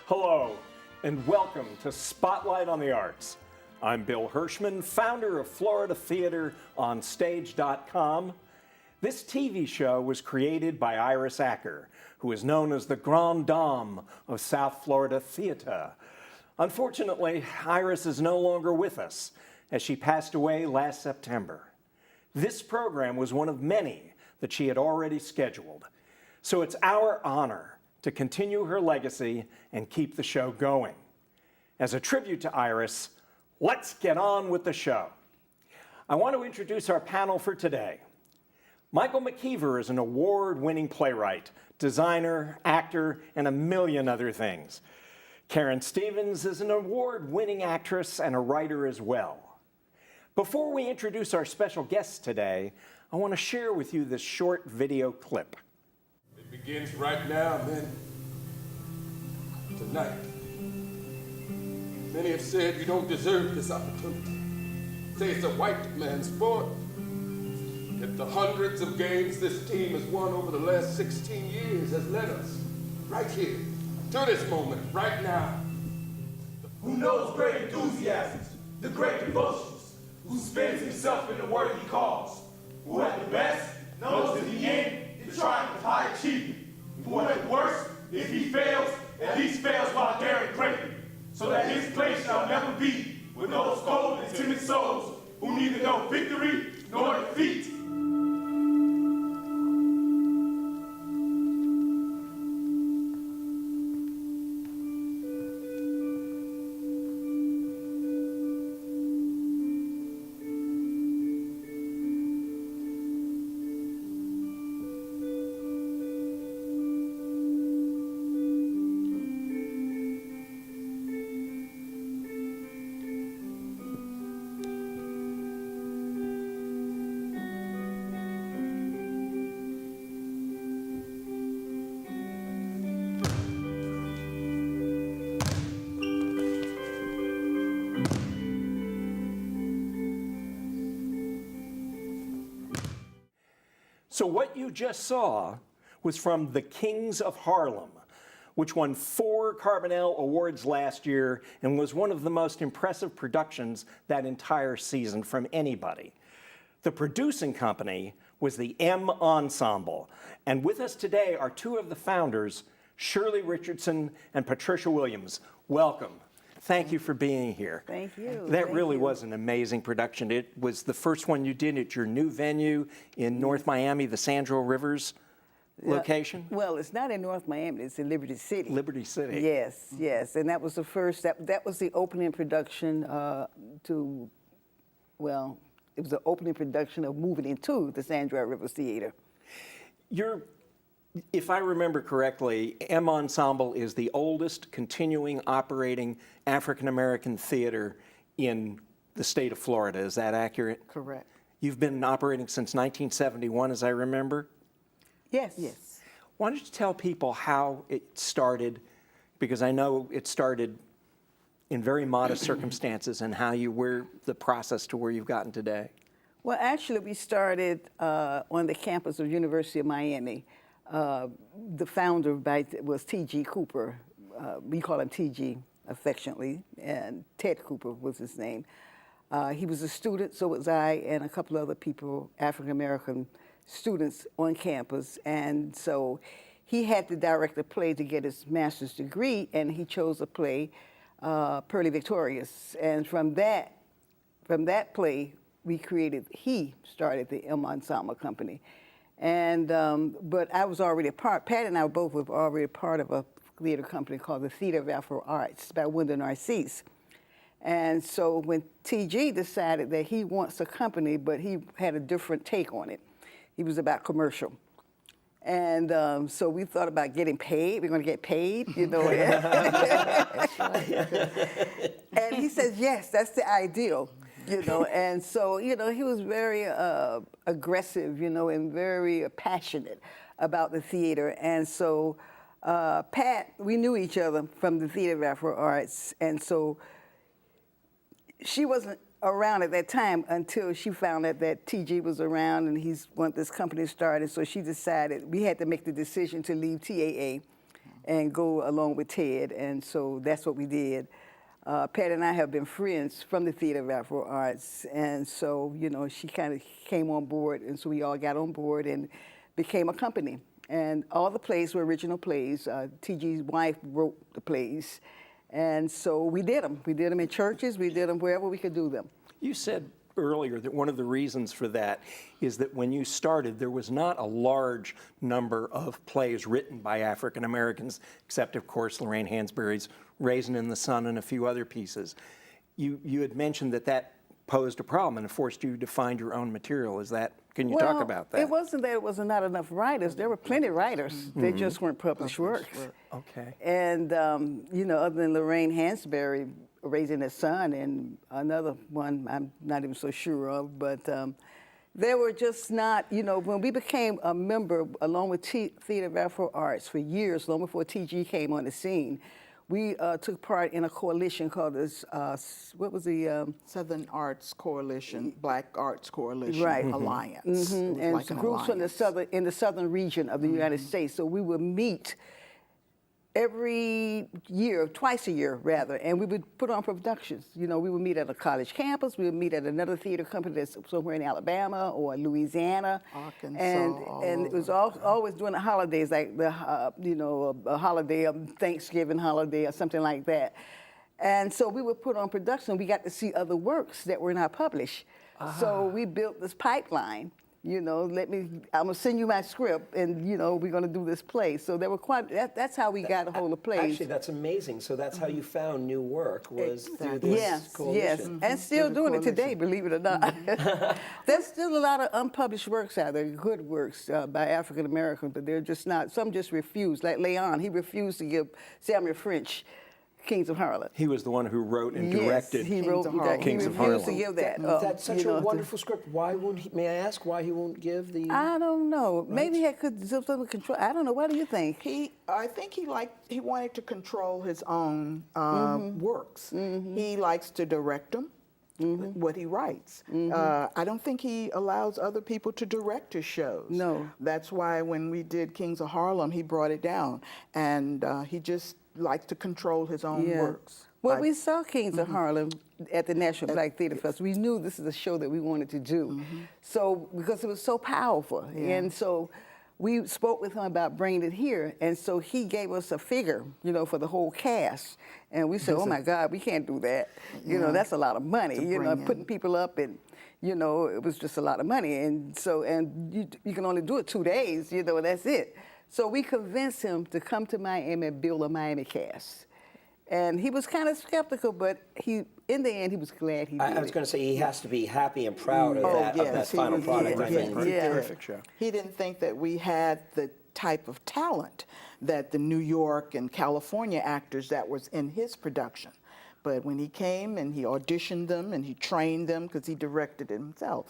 Hello, and welcome to Spotlight on the Arts. I'm Bill Hirschman, founder of Florida Theater on Stage.com. This TV show was created by Iris Acker, who is known as the Grande Dame of South Florida theater. Unfortunately, Iris is no longer with us, as she passed away last September. This program was one of many that she had already scheduled, so it's our honor to continue her legacy and keep the show going. As a tribute to Iris, let's get on with the show. I want to introduce our panel for today. Michael McKeever is an award-winning playwright, designer, actor, and a million other things. Karen Stevens is an award-winning actress and a writer as well. Before we introduce our special guests today, I want to share with you this short video clip. It begins right now, men. Tonight. Many have said you don't deserve this opportunity. Say it's a white man's sport. Yet the hundreds of games this team has won over the last 16 years has led us right here to this moment, right now. Who knows great enthusiasms, the great devotions, who spends himself in the word he calls, who at the best knows in the end the triumph of high achievement, who at the worst, if he fails, at least fails while daring greatly, so that his place shall never be with those cold and timid souls who neither know victory nor defeat. So what you just saw was from The Kings of Harlem, which won 4 Carbonell Awards last year and was one of the most impressive productions that entire season from anybody. The producing company was the Ensemble, and with us today are 2 of the founders, Shirley Richardson and Patricia Williams. Welcome. Thank you for being here. Thank you. That really was an amazing production. It was the first one you did at your new venue in North Miami, the Sandro Rivers location? Well, it's not in North Miami, it's in Liberty City. Liberty City. Yes, yes, and that was the first, that was the opening production it was the opening production of moving into the Sandro Rivers Theater. If I remember correctly, Ensemble is the oldest continuing operating African-American theater in the state of Florida. Is that accurate? Correct. You've been operating since 1971, as I remember? Yes. Yes. Why don't you tell people how it started, because I know it started in very modest circumstances, and how the process to where you've gotten today. Well, actually, we started on the campus of University of Miami. The founder was T.G. Cooper. We call him T.G. affectionately, and Ted Cooper was his name. He was a student, so was I, and a couple other people, African-American students on campus. And so he had to direct a play to get his master's degree, and he chose a play, Pearly Victorious. And from that play, he started the Ensemble Company. And, but I was already Pat and I both were already a part of a theater company called the Theater of Afro Arts by Wendell Narcisse. And so when TG decided that he wants a company, but he had a different take on it. He was about commercial. And so we thought about getting paid. We're going to get paid, you know. And he says, yes, that's the ideal. You know, and so, you know, he was very aggressive, you know, and very passionate about the theater. And so Pat, we knew each other from the Theater of Afro Arts, and so she wasn't around at that time until she found out that TG was around and he's wanted this company started. So she decided we had to make the decision to leave TAA and go along with Ted, and so that's what we did. Pat and I have been friends from the Theater of Afro Arts, and so, you know, she kind of came on board, and so we all got on board and became a company. And all the plays were original plays. T.G.'s wife wrote the plays, and so we did them. We did them in churches, we did them wherever we could do them. You said earlier that one of the reasons for that is that when you started, there was not a large number of plays written by African Americans, except, of course, Lorraine Hansberry's Raisin in the Sun and a few other pieces. You had mentioned that that posed a problem and it forced you to find your own material. Can you talk about that? It wasn't that it was not enough writers. There were plenty of writers. They just weren't published works. Okay. And, you know, other than Lorraine Hansberry, Raising the Sun, and another one I'm not even so sure of, but there were just not, you know, when we became a member along with Theater of Afro Arts for years, long before TG came on the scene, we took part in a coalition called this, what was the? Southern Arts Coalition, Black Arts Coalition Right. Alliance. And Like an groups from the alliance. in the southern region of the United States. So we would meet every year, twice a year rather, and we would put on productions. You know, we would meet at a college campus, we would meet at another theater company that's somewhere in Alabama or Louisiana, Arkansas, and it was always during the holidays, like the you know, a holiday, a Thanksgiving holiday or something like that. And so we would put on production. We got to see other works that were not published. So we built this pipeline. You know, I'm gonna send you my script, and you know, we're gonna do this play. So there were that's how we got a hold of plays. Actually, that's amazing. So that's how you found new work, was through this Yes, coalition. and still doing it today, believe it or not. There's still a lot of unpublished works out there, good works by African Americans, but they're just not. Some just refuse. Like Leon, he refused to give Samuel French Kings of Harlem. He was the one who wrote and directed Yes, he wrote of Harlem. Kings he of refused Harlem. to give that. That's such you know, a wonderful script. Why won't he, may I ask why he won't give the... I don't know. Maybe he could do some control. I don't know. What do you think? I think he wanted to control his own works. He likes to direct them. What he writes. I don't think he allows other people to direct his shows. No. That's why when we did Kings of Harlem, he brought it down. And he just likes to control his own works. Well, we saw Kings of Harlem at the National Black Theater Festival. We knew this is a show that we wanted to do. So, because it was so powerful. And so we spoke with him about bringing it here. And so he gave us a figure, you know, for the whole cast. And we said, oh my God, we can't do that. You know, that's a lot of money, you know, putting people up and, you know, it was just a lot of money. And so, you can only do it 2 days, you know, that's it. So we convinced him to come to Miami and build a Miami cast. And he was kind of skeptical, but in the end, he was glad he did. I was going to say, he has to be happy and proud of that final product. I think. Terrific show. He didn't think that we had the type of talent that the New York and California actors that was in his production. But when he came and he auditioned them and he trained them, because he directed it himself,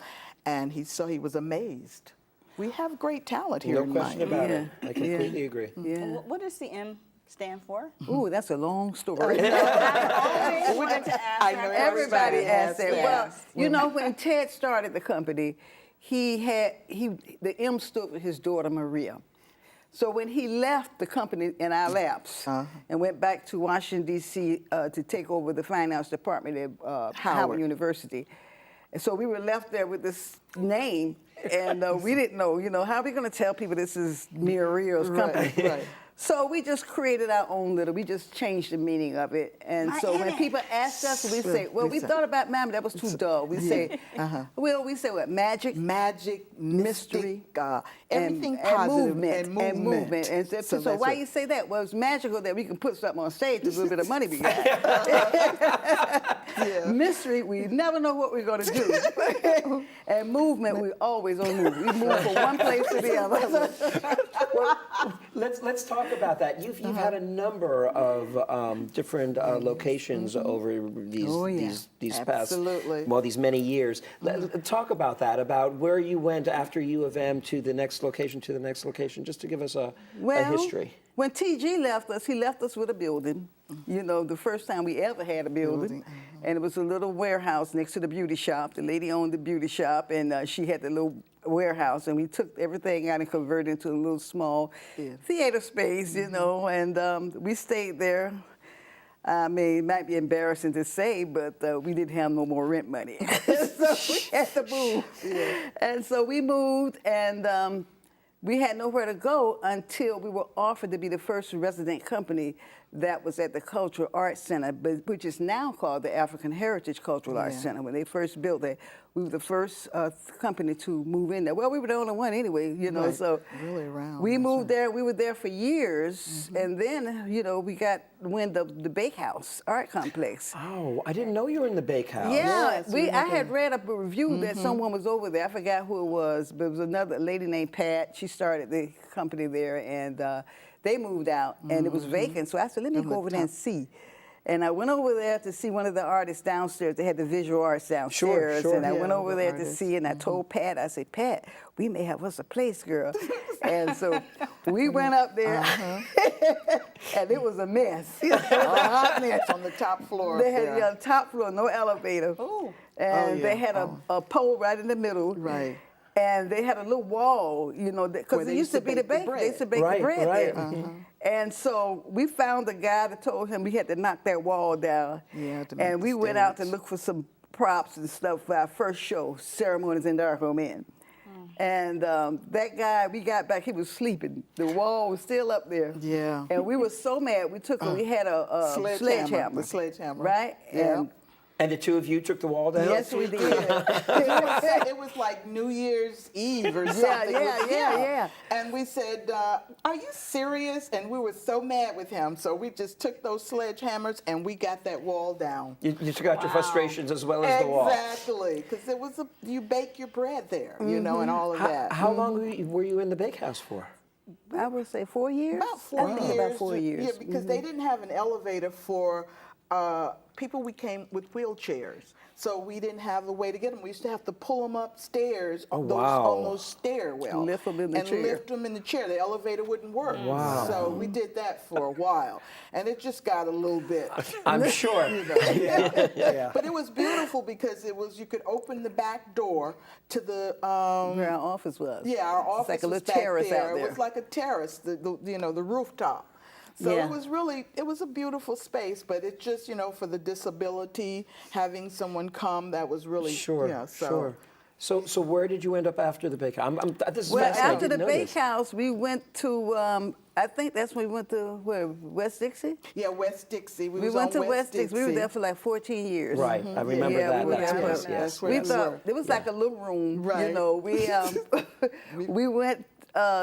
and he was amazed. We have great talent here in No question Miami. about it. I completely agree. Yeah. What does the M stand for? Ooh, that's a long story. I always wanted to ask. I know Everybody asked that. that. Well, you know, when Ted started the company, the M stood for his daughter Maria. So when he left the company in our laps and went back to Washington, D.C. To take over the finance department at Howard University, and so we were left there with this name, and we didn't know, you know, how are we going to tell people this is Maria's company? Right. So we just created our own we just changed the meaning of it. And so when people ask us, we say, well, we thought about Miami, that was too dull. We say, well, we say what, magic, mystery, everything and positive movement, and movement. And so why you say that? Well, it's magical that we can put something on stage, a little bit of money we got. Mystery, we never know what we're going to do. And movement, we always on move. We move from one place to the other. Well, let's talk about that. You've had a number of different locations over these past these many years. Talk about that, about where you went after U of M to the next location, just to give us a history. When TG left us, he left us with a building. You know, the first time we ever had a building. And it was a little warehouse next to the beauty shop. The lady owned the beauty shop, and she had the little warehouse, and we took everything out and converted it into a little small theater space, you know, and we stayed there. I mean, it might be embarrassing to say, but we didn't have no more rent money. So we had to move. And so we moved, and we had nowhere to go until we were offered to be the first resident company that was at the Cultural Arts Center, which is now called the African Heritage Cultural Arts Center. When they first built it, we were the first company to move in there. Well, we were the only one anyway, you know, so really around, we moved there. We were there for years, and then, you know, we got wind of the Bakehouse Art Complex. Oh, I didn't know you were in the Bakehouse. Yeah, I had read up a review that someone was over there. I forgot who it was, but it was another lady named Pat. She started the company there, and they moved out, and it was vacant. So I said, let me go over there and see. And I went over there to see one of the artists downstairs. They had the visual arts downstairs. Sure. And I went over there to see, and I told Pat, I said, Pat, we may have us a place, girl. And so we went up there, and it was a mess. It was a hot mess. On the top floor. They had top floor, no elevator. Oh. And they had a pole right in the middle. Right. And they had a little wall, you know, because it used to be the bakery. They used to bake the bread there. And so we found a guy that told him we had to knock that wall down. Yeah, to make and we the went out to stage. look for some props and stuff for our first show, Ceremonies in Darko Men. And that guy, we got back, he was sleeping. The wall was still up there. Yeah. And we were so mad. We took we had a sledgehammer. The sledgehammer. Right? Yeah. And the two of you took the wall down? Yes, we did. It was like New Year's Eve or something. Yeah. And we said, are you serious? And we were so mad with him. So we just took those sledgehammers and we got that wall down. You took out your frustrations as well as the wall. Exactly. Because it was you bake your bread there, you know, and all of that. How long were you in the Bakehouse for? I would say 4 years. About 4 years. About 4 years. Yeah, because they didn't have an elevator for people we came with wheelchairs. So we didn't have a way to get them. We used to have to pull them upstairs on those stairwells. Lift them in the chair. And lift them in the chair. The elevator wouldn't work. Wow. So we did that for a while. And it just got a little bit. I'm sure. You know. But it was beautiful because you could open the back door to the where our office was. Yeah, our office like a was little back terrace there. out there. It was like a terrace, the rooftop. So it was a beautiful space, but it just, you know, for the disability, having someone come, that was really, Sure. So where did you end up after the Bakehouse? This is Well, fascinating. after the Bakehouse, we went to, I think that's when we went to, where, West Dixie? Yeah, West Dixie. We went to West Dixie. We were there for like 14 years. Right, I remember that. We were That's there yes, for- yes. We thought, it was like a little room, Right. you know. We went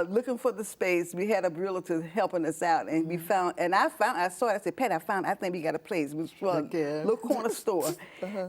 looking for the space. We had a realtor helping us out, and we found, I saw it, I said, Pat, I think we got a place. It was a little corner store.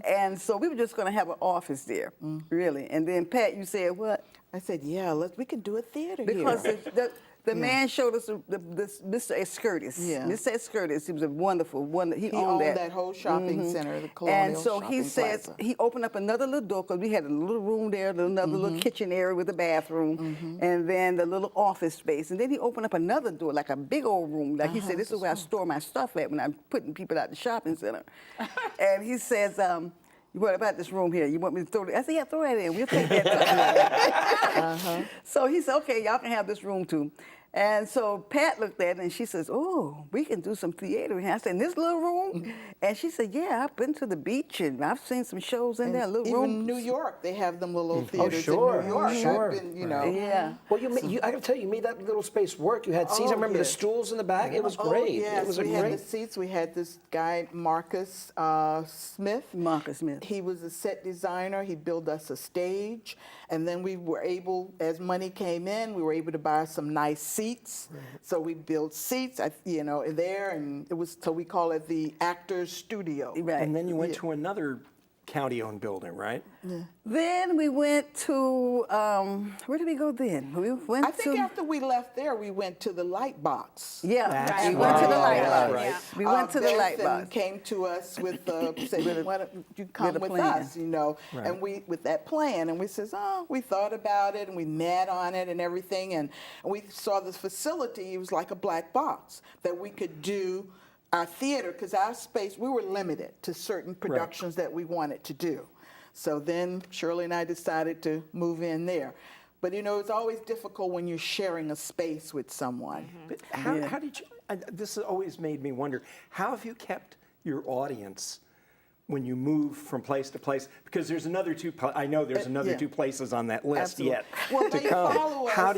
And so we were just going to have an office there, really. And then, Pat, you said what? I said, yeah, we can do a theater Because here. the man showed us this Mr. Escurtis. Yeah. Mr. Escurtis, he was a wonderful one. He owned that. that whole shopping center, the Colonial And so he Shopping says, Plaza. he opened up another little door, because we had a little room there, another little kitchen area with a bathroom, and then the little office space. And then he opened up another door, like a big old room. Like he said, this is where I store my stuff at when I'm putting people out the shopping center. And he says, what about this room here? You want me to throw it? I said, yeah, throw that in. We'll take that. So he said, okay, y'all can have this room too. And so Pat looked at it and she says, oh, we can do some theater. And I said, in this little room? And she said, yeah, I've been to the beach and I've seen some shows in there, little Even rooms. New York, they have them little theaters sure, in New York. sure. I've been, you know. Yeah. Well, I got to tell you, you made that little space work. You had seats. I remember the stools in the back. It was great. Oh, yes, It was we great. had the seats. We had this guy, Marcus Smith. Marcus Smith. He was a set designer. He built us a stage. And then we were able, as money came in, we were able to buy some nice seats. So we built seats, you know, there. And it was, so we call it the Actors Studio. Right. And then you went to another county-owned building, right? Then we went to, where did we go then? We went I think after we left there, we went to the Light Box. Yeah, That's we went to the right. light box. Right. We went to the light Benson box. came to us with said, why don't you come with a with plan. us, you know? Right. And we, with that plan, and we says, we thought about it, and we met on it and everything, and we saw this facility. It was like a black box that we could do our theater, because our space, we were limited to certain productions that we wanted to do. So then Shirley and I decided to move in there. But you know, it's always difficult when you're sharing a space with someone. But how did you, this has always made me wonder, how have you kept your audience when you move from place to place? Because there's another I know there's another two places on that list Absolutely. yet Well, to they come. follow us. How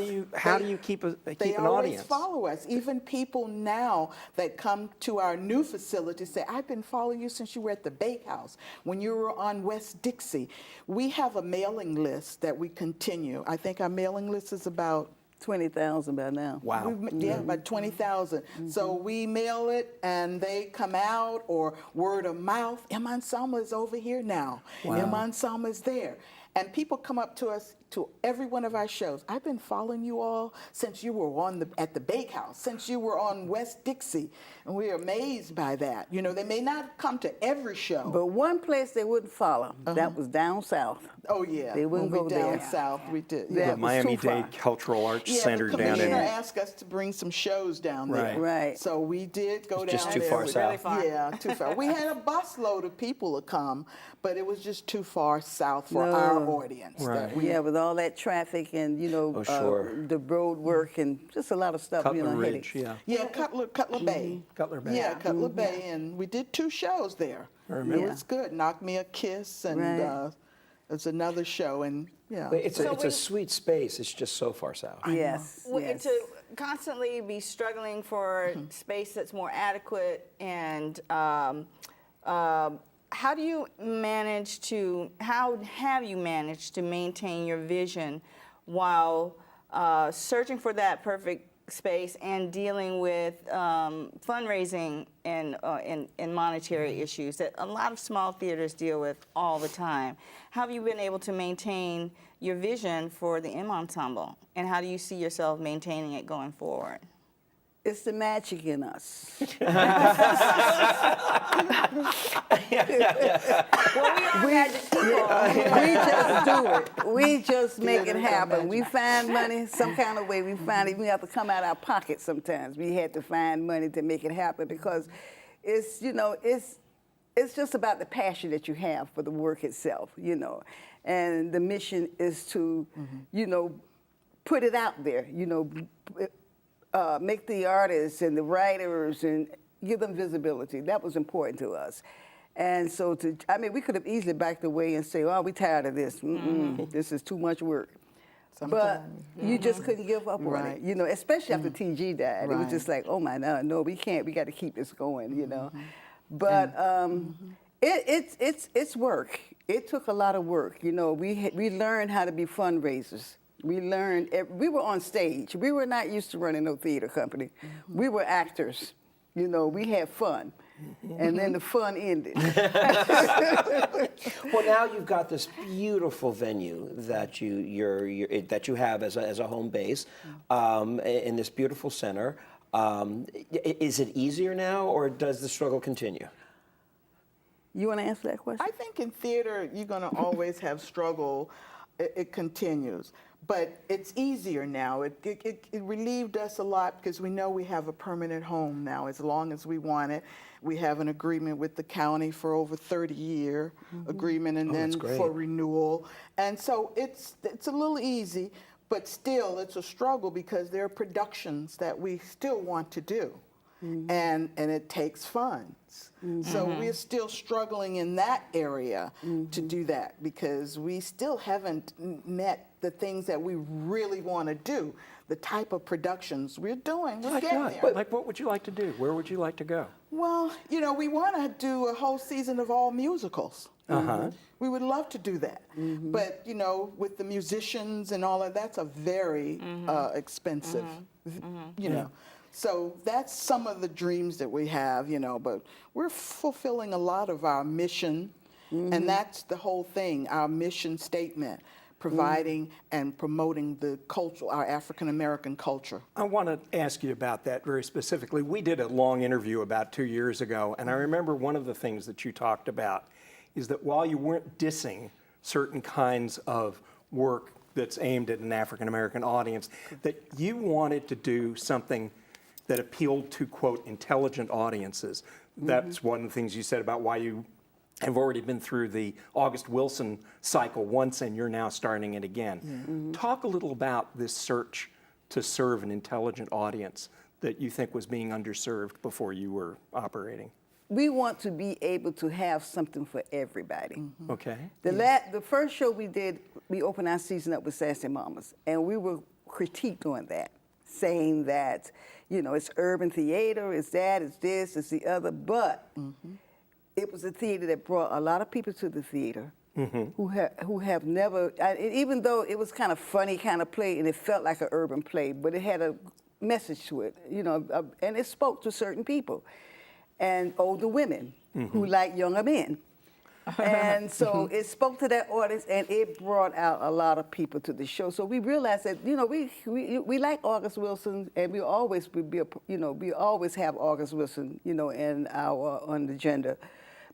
do you keep an They always audience? follow us. Even people now that come to our new facility say, I've been following you since you were at the Bakehouse, when you were on West Dixie. We have a mailing list that we continue. I think our mailing list is about 20,000 by now. Wow. Yeah, about 20,000. So we mail it and they come out, or word of mouth. Ensemble is over here now. Ensemble is there. And people come up to us to every one of our shows. I've been following you all since you were at the Bakehouse, since you were on West Dixie. And we're amazed by that. You know, they may not come to every show. But one place they wouldn't follow, that was down south. Oh, yeah. They wouldn't when go down there. south, we did. That Yeah. The was Miami-Dade too far. Cultural Arts Center the down in. commissioner asked us to bring some shows down there. Right. So we did go It's down just too there. far south. Yeah, too far. We had a busload of people to come, but it was just too far south for our audience. Right. Yeah, with all that traffic and, you know, sure. the road work and just a lot of stuff, you Cutler know, Ridge, headaches. yeah. Yeah, Cutler Bay. Cutler Bay. Yeah, Cutler Bay, and we did 2 shows there. I remember. It was good. Knock Me a Kiss, and Right. there's another show, and yeah. But it's a sweet space. It's just so far south. Yes, yes. To constantly be struggling for space that's more adequate, and how have you managed to maintain your vision while searching for that perfect space and dealing with fundraising and monetary issues that a lot of small theaters deal with all the time? How have you been able to maintain your vision for the Ensemble, and how do you see yourself maintaining it going forward? It's the magic in us. Well, we are magic people. We just do it. We just make it happen. We find money some kind of way. We find it. We have to come out of our pocket sometimes. We had to find money to make it happen because it's, you know, it's just about the passion that you have for the work itself, you know. And the mission is to, you know, put it out there, you know, make the artists and the writers and give them visibility. That was important to us. And so, we could have easily backed away and say, oh, we're tired of this. This is too much work. But you just couldn't give up on it, you know, especially after TG died. It was just like, oh my God, no, we can't. We got to keep this going, you know. But it's work. It took a lot of work. You know, we learned how to be fundraisers. We learned, we were on stage. We were not used to running no theater company. We were actors. You know, we had fun. And then the fun ended. Well, now you've got this beautiful venue that you have as a home base in this beautiful center. Is it easier now, or does the struggle continue? You want to answer that question? I think in theater, you're going to always have struggle. It continues. But it's easier now. It relieved us a lot because we know we have a permanent home now as long as we want it. We have an agreement with the county for over 30-year agreement, and then for renewal. And so it's a little easy, but still it's a struggle because there are productions that we still want to do. And it takes funds. So we're still struggling in that area to do that because we still haven't met the things that we really want to do, the type of productions we're doing. We're getting there. Like what would you like to do? Where would you like to go? Well, you know, we want to do a whole season of all musicals. We would love to do that. But, you know, with the musicians and all of that's a very expensive, you know. So that's some of the dreams that we have, you know, but we're fulfilling a lot of our mission, and that's the whole thing, our mission statement, providing and promoting the culture, our African-American culture. I want to ask you about that very specifically. We did a long interview about 2 years ago, and I remember one of the things that you talked about is that while you weren't dissing certain kinds of work that's aimed at an African-American audience, that you wanted to do something that appealed to, quote, intelligent audiences. That's one of the things you said about why you have already been through the August Wilson cycle once and you're now starting it again. Talk a little about this search to serve an intelligent audience that you think was being underserved before you were operating. We want to be able to have something for everybody. Okay. The first show we did, we opened our season up with Sassy Mamas, and we were critiqued on that, saying that, you know, it's urban theater, it's that, it's this, it's the other, but it was a theater that brought a lot of people to the theater who have never, even though it was kind of funny kind of play and it felt like an urban play, but it had a message to it, you know, and it spoke to certain people and older women who like younger men. And so it spoke to that audience, and it brought out a lot of people to the show. So we realized that, you know, we like August Wilson, and we always we always have August Wilson, you know, on the agenda.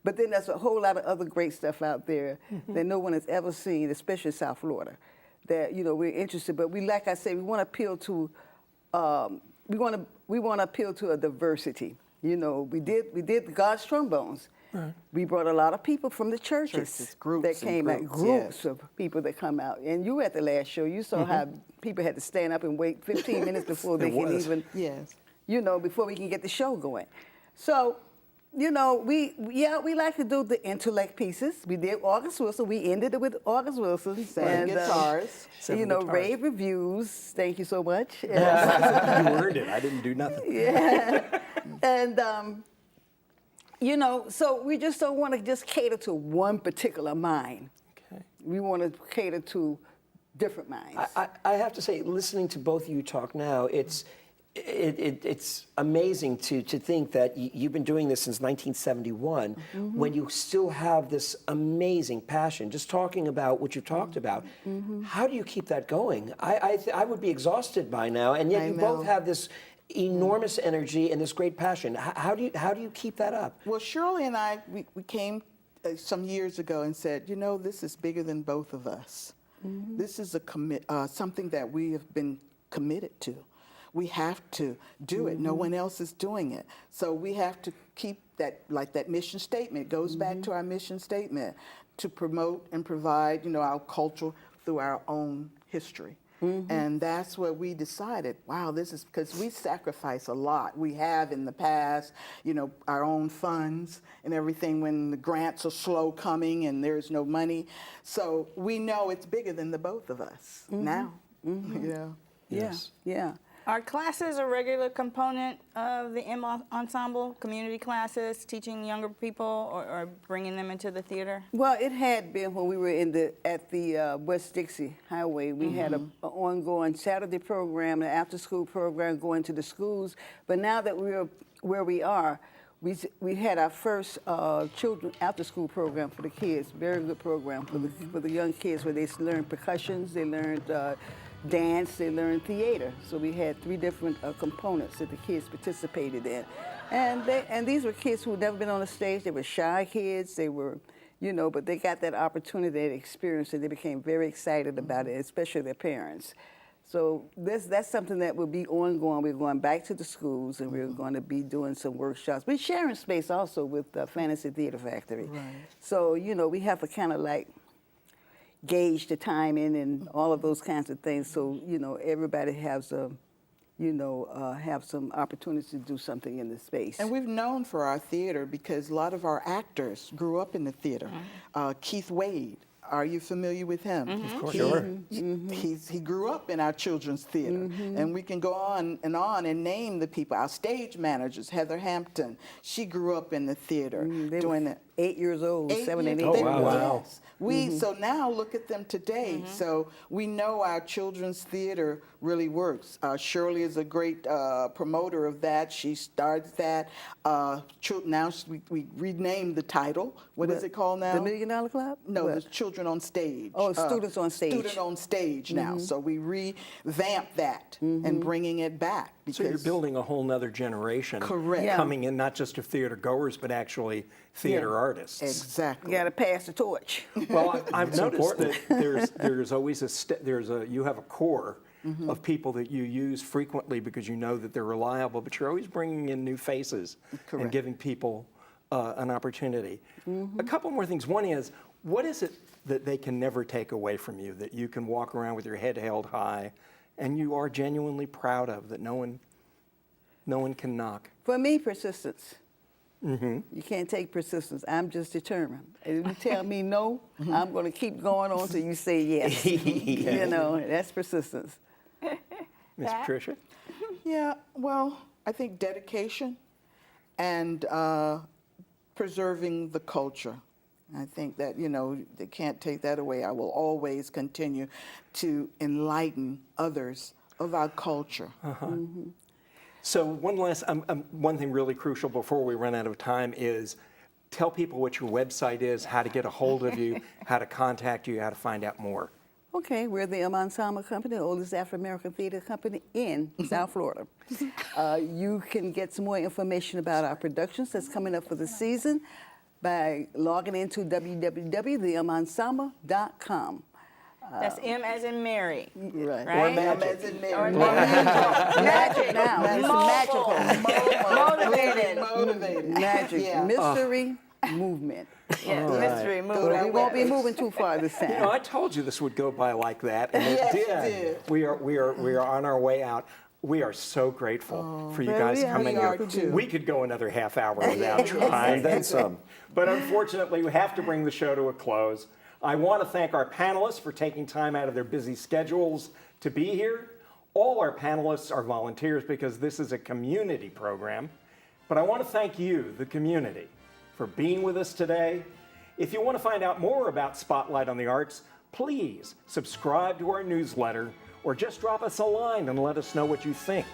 But then there's a whole lot of other great stuff out there that no one has ever seen, especially in South Florida, that, you know, we're interested. But we, like I said, we want to appeal to we want to appeal to a diversity. You know, we did the God's Trombones. Right. We brought a lot of people from the churches groups that came out, groups of people that come out. And you were at the last show. You saw how people had to stand up and wait 15 minutes before they can even, you know, before we can get the show going. So, you know, we like to do the intellect pieces. We did August Wilson. We ended it with August Wilson. And guitars. You know, rave reviews. Thank you so much. You earned it. I didn't do nothing. Yeah. And, you know, so we just don't want to just cater to one particular mind. Okay. We want to cater to different minds. I have to say, listening to both of you talk now, it's amazing to think that you've been doing this since 1971 when you still have this amazing passion. Just talking about what you talked about, how do you keep that going? I would be exhausted by now, and yet you both have this enormous energy and this great passion. How do you keep that up? Well, Shirley and I, we came some years ago and said, you know, this is bigger than both of us. This is something that we have been committed to. We have to do it. No one else is doing it. So we have to keep that, like that mission statement. It goes back to our mission statement, to promote and provide, you know, our culture through our own history. And that's what we decided. Wow, this is because we sacrifice a lot. We have in the past, you know, our own funds and everything when the grants are slow coming and there's no money. So we know it's bigger than the both of us now. Yeah. Are classes a regular component of the Ensemble, community classes, teaching younger people or bringing them into the theater? Well, it had been when we were at the West Dixie Highway. We had an ongoing Saturday program, an after-school program going to the schools. But now that we're where we are, we had our first children after-school program for the kids. Very good program for the young kids, where they learned percussions, they learned dance, they learned theater. So we had 3 different components that the kids participated in. And these were kids who had never been on a stage. They were shy kids. They were, you know, but they got that opportunity, that experience, and they became very excited about it, especially their parents. So that's something that will be ongoing. We're going back to the schools, and we're going to be doing some workshops. We're sharing space also with Fantasy Theater Factory. Right. So, you know, we have to kind of like gauge the timing and all of those kinds of things, so, you know, everybody has have some opportunity to do something in the space. And we've known for our theater because a lot of our actors grew up in the theater. Keith Wade, are you familiar with him? Of course, sure. He grew up in our children's theater, and we can go on and name the people. Our stage managers, Heather Hampton, she grew up in the theater doing that. 8 years old, 7 and 8. Oh, wow. Yes. So now look at them today. So we know our children's theater really works. Shirley is a great promoter of that. She starts that. Now we renamed the title. What is it called now? The $1 Million Club? No, it's Children on Stage. Oh, Students on Stage. Student on Stage now. So we revamped that and bringing it back. So you're building a whole nother generation. Correct. Coming in, not just of theater goers, but actually theater artists. Exactly. You got to pass the torch. Well, I've noticed that there's always you have a core, of people that you use frequently because you know that they're reliable, but you're always bringing in new faces and giving people an opportunity. A couple more things. One is, what is it that they can never take away from you, that you can walk around with your head held high and you are genuinely proud of, that no one can knock? For me, persistence. You can't take persistence. I'm just determined. If you tell me no, I'm going to keep going on till you say yes. You know, that's persistence. Ms. Patricia? Yeah, well, I think dedication and preserving the culture. I think that, you know, they can't take that away. I will always continue to enlighten others of our culture. So one thing really crucial before we run out of time is tell people what your website is, how to get a hold of you, how to contact you, how to find out more. Okay, we're the Ensemble Company, the oldest Afro-American theater company in South Florida. You can get some more information about our productions that's coming up for the season by logging into www.theensemble.com. That's M as in Mary. Right. Right? M as in Mary. Magic now. It's magical. Motivated. Motivated. Magic. Yeah. Mystery movement. Yes, mystery But movement. we won't be moving too far this time. You know, I told you this would go by like that, and Yes, it you did. did. We are on our way out. We are so grateful for you well, guys we are. coming We here. are too. We could go another half hour without trying. Then some. But unfortunately, we have to bring the show to a close. I want to thank our panelists for taking time out of their busy schedules to be here. All our panelists are volunteers because this is a community program. But I want to thank you, the community, for being with us today. If you want to find out more about Spotlight on the Arts, please subscribe to our newsletter or just drop us a line and let us know what you think.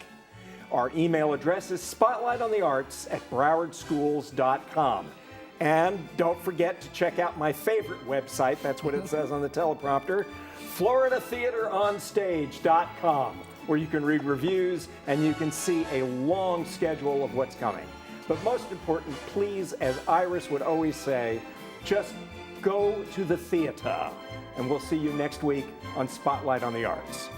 Our email address is spotlightonthearts@browardschools.com. And don't forget to check out my favorite website, that's what it says on the teleprompter, floridatheateronstage.com, where you can read reviews and you can see a long schedule of what's coming. But most important, please, as Iris would always say, just go to the theater. And we'll see you next week on Spotlight on the Arts.